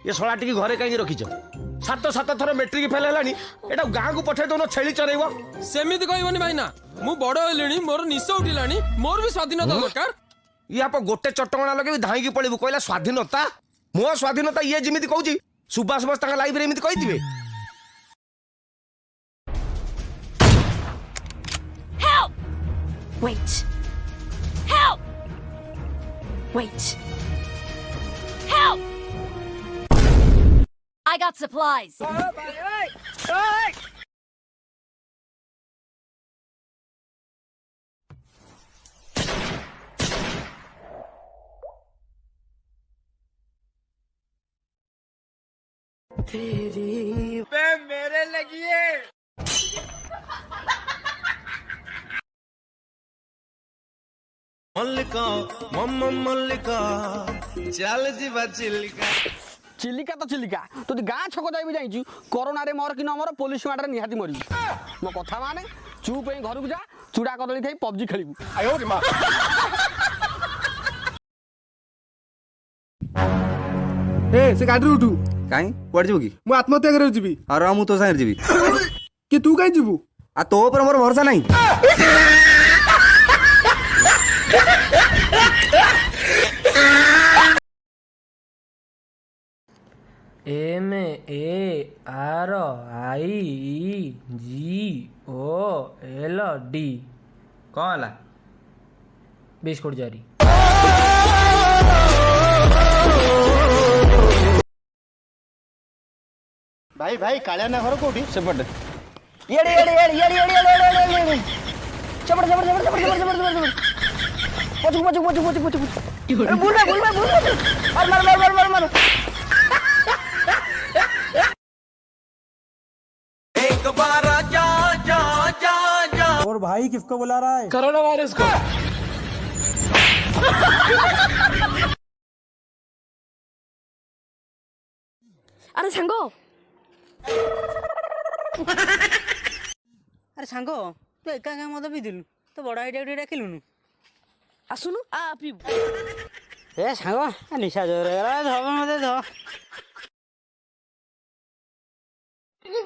ये शलाटी घरे कहीं रखीच सात सात थर मेट्रिक फेल है एटा गाँ को पठे दौन छेली चरेब सेमिति कहबनी भाईना मु बड़ हेलिनी मोर निश उठिलानी मोर भी स्वाधीनता दरकार ये आप गोटे चटकणा लगे धाई पड़ेबू कहला स्वाधीनता मो स्वाधीनता ये जमी कहूँ सुभाष बोस लाइफ रे एमती कही Wait. Help! Wait. Help! I got supplies. तेरी मेरे लगी है मल्लिका मम्मा मल्लिका चल जीवा चिल्लिका चिलिका तो चिलिका तू गाँ छक जाई जाइछु कोरोना रे मर कि न मर पुलिस माडरे निहाती मरी मो कथा माने चुप हे घर को जा चूड़ा कदली खाई पबजी खेलिबू आयो रे मां ए से गाड़ी उठू काई पड़ जीव कि मु आत्महत्या करे जीवी और मु तो सागर जीवी कि तू काई जीवू आ तो ऊपर मोर भरोसा नहीं M A R I G O L D कौन है बिस्कुट जारी भाई भाई कालिया ना घर कोठी सेपटे येड़ी येड़ी येड़ी येड़ी येड़ी येड़ी चपड़ चपड़ चपड़ चपड़ चपड़ चपड़ चपड़ पोचू पोचू पोचू पोचू पोचू पोचू बोल और मार मार मार मार मार एक बार जा जा जा जा और भाई किसको बुला रहा है कोरोना वायरस को अरे सांगो अरे सांग तू एका एका मद पिदिलु तो बड़ आइडिया उठे डाकिलुनु आसुनु आ पी ए सांग निशा जोर गला धब मते ध Gigi